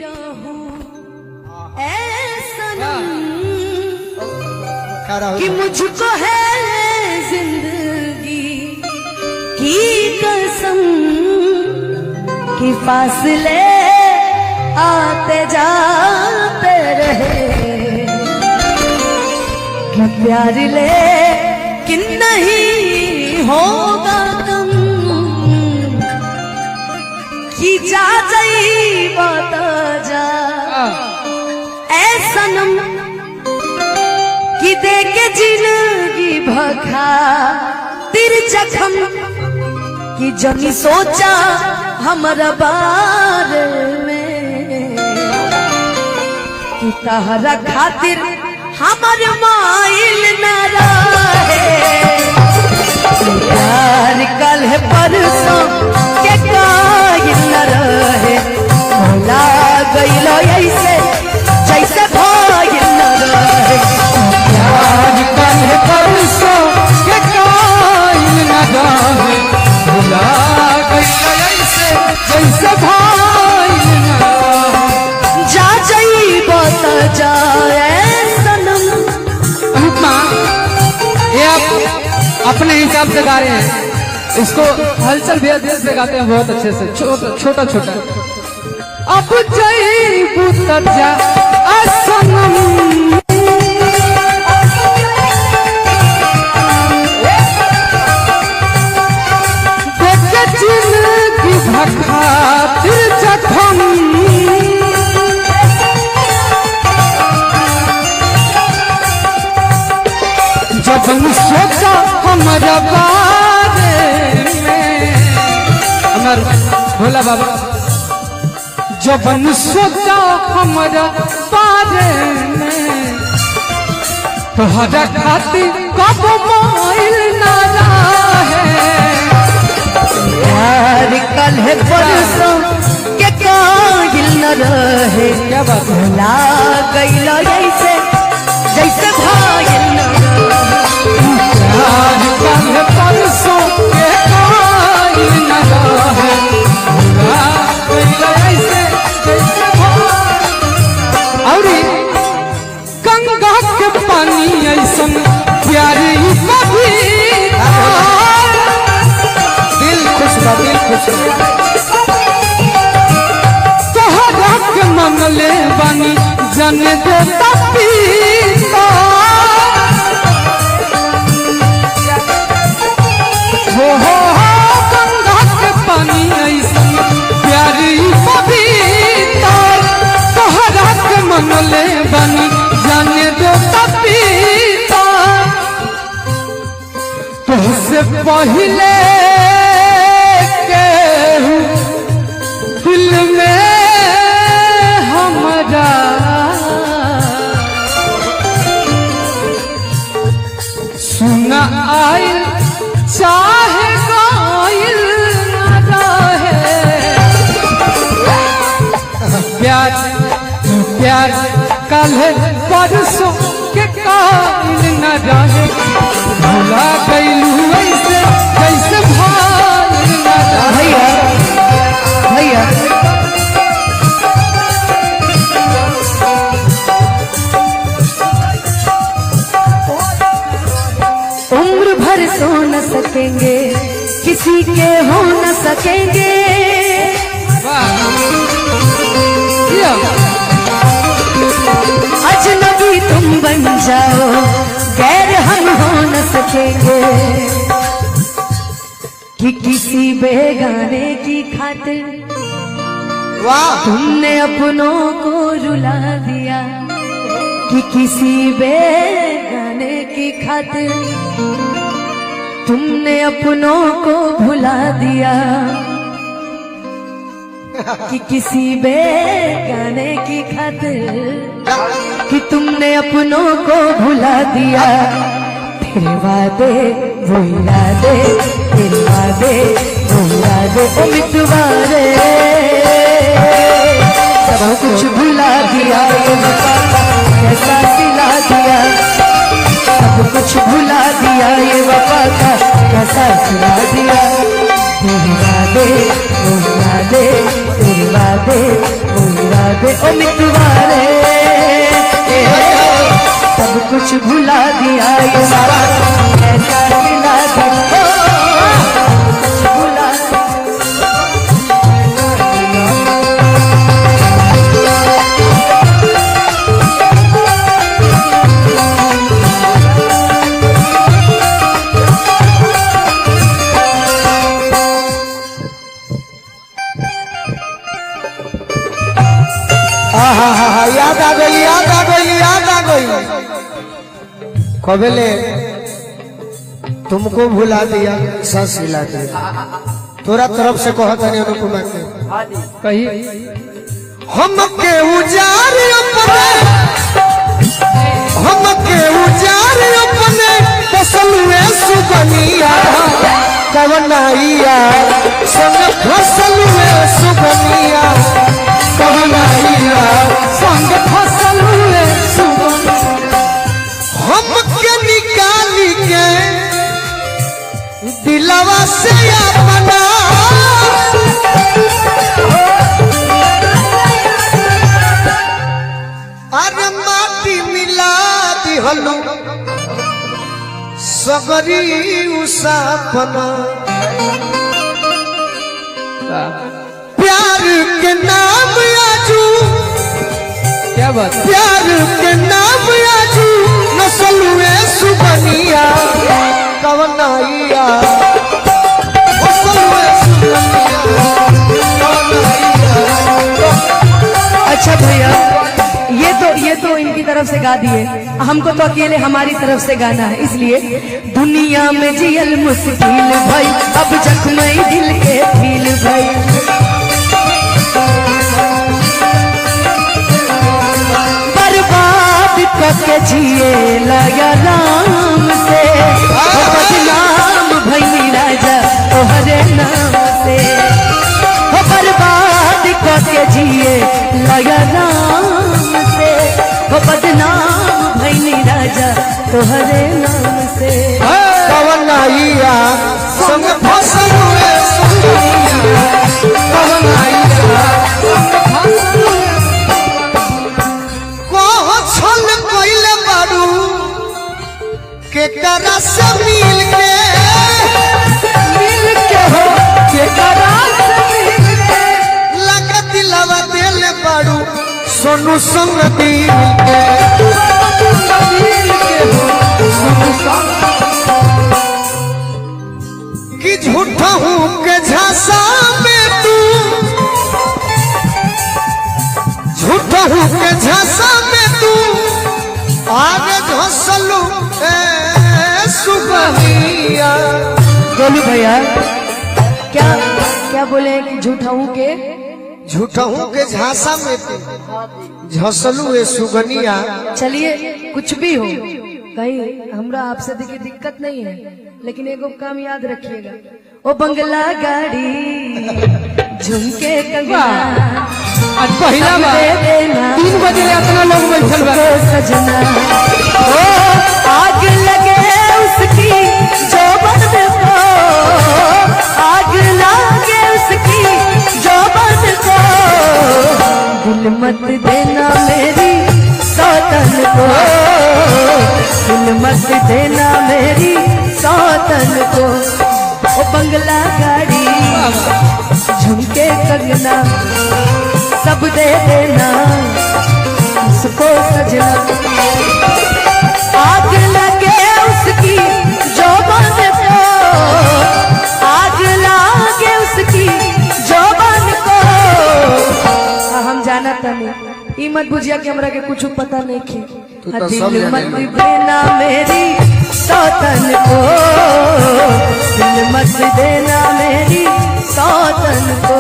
रहूं ऐसा कि मुझको है जिंदगी की कसम कि फासले आते जाते रहे कि प्यार ले कि नहीं होगा कम कि जा जाई बता जा ऐसा नम कि दे के जिंदगी भखा तिर जखम कि जनी सोचा हमारा बारे में कि तहरा खातिर हमारे माइल न रहे प्यार कल है परसों के कायल न रहे भोला गइलो ऐसे जैसे भाइल न रहे प्यार कल है परसों के कायल न रहे भोला गइलो ऐसे जैसे भाइल न रहे जा जाई बता जाए ये आप अपने हिसाब से गा रहे हैं, इसको हलचल भी देश में गाते हैं बहुत अच्छे से, छोटा छोटा। अब जईबू तजा असनम देखे जिंदगी भखातिर जखम जब सोचा हमारा बारे में हमार भोला बाबा जब सोचा हमारा बारे में तोहरा खातिर कब माइल ना रहे प्यार कल है परसों के कायल न रहे क्या बात है भुला गइलो ऐसे जैसे भाइल न प्यार कल है परसों के कायल न रहे भुला गइलो ऐसे जैसे भाइल गंगा के पानी ऐसन प्यारी कभी दिल खुश तोहरा के मंगले बानी जन दे तपीता हो गंगा के पानी ऐसन प्यारी पपीता तोहरा के मंगले बानी जन दे तपीता तुझसे पहले दिल में हमारा सुना आयल चाहे गायल न रहे प्यार कल परसों के कायल न रहे भुला गइलू ऐसे जैसे भाइल न रहे भैया उम्र भर सो न सकेंगे किसी के हो न सकेंगे अजनबी तुम बन जाओ गैर हम हो न सकेंगे कि किसी बेगाने की खातिर तुमने अपनों को रुला दिया कि किसी बेगाने की खातिर तुमने अपनों को भुला दिया कि किसी बेगाने की खातिर कि तुमने अपनों को भुला दिया तेरे वादे वो इरादे तेरे वादे वो इरादे ओ मितवारे सब कुछ भुला दिया कैसा सिला दिया सब कुछ भुला दिया ये वफा का कैसा सिला दिया तेरे वादे वो इरादे तेरे वादे वो इरादे दे ओ मितवारे, सब कुछ भुला दिया ये सारा कैसा सिला दिया, कुछ भुला याद आ गई, याद आ गई, याद आ गई। कबेले तुमको भुला दिया, सस सिला दिया। तोरा तरफ से कहता नहीं अनुपमा के कही हम के उजार अपने, हम के उजार अपने फसल में सुगनिया कवनाइया संग फसल में सुगनिया कवनाइया संग फसल हुए सुगम, हम के निकाली के दिलवा से अपना अरे माटी मिला दिहलू सगरी उसापना, प्यार के नाम आजू, क्या बात है? प्यार के नाम आजू नसल में सुबनिया कवनाइया नसल में सुबनिया कवनाइया। अच्छा भैया, ये तो इनकी तरफ से गा दिए, हमको तो अकेले हमारी तरफ से गाना है, इसलिए दुनिया में जियल मुश्किल भाई, अब जख्म दिल के फील भाई, बर्बाद करके जिए लाया राम से, बदनाम भई राजा तोहरे नाम से, बर्बाद करके जिए लाया राम से, वो बदनाम भई राजा तोहरे नाम से, कवनाइया संग फसल में सुबनिया कवनाइया कह छल कइले बारू के करा से मिल के हो के करा से मिल के, लगा दिलवा दिल बारू सोनू संग दिल के मिल के हो सुन संग, कि झूठा हूँ के झांसा में तू, झूठा हूँ के झांसा में तू आगे झसलू सुबनिया। गोलू भैया क्या क्या बोले कि झूठा हूँ के, झूठा हूँ के झांसा में तू झसलू ए सुगनिया। चलिए कुछ भी हो, कहीं हमरा आपसे देखिए दिक्कत नहीं है, लेकिन एगो काम याद रखिएगा, ओ बंगला गाड़ी झुमके कंगना आज पहला बार दे देना 3 बजे इतना लोग बैठल बा, उसको सजना, ओ आग लगे उसकी जोबन को, आग लगे उसकी जोबन को, दिल मत देना मेरी सौतन को, दिल मत देना मेरी सौतन को, ओ बंगला गाड़ी झुमके कंगना सब दे देना उसको सजना, आग लगे उसकी जोबन को, आग लगे उसकी जोबन को, हम जाना था नहीं, ई मत बुझिया कि हमरा के कुछ पता नहीं खे, तो सब दिल जाने मत देना मेरी सौतन को, दिल मत देना मेरी सौतन को।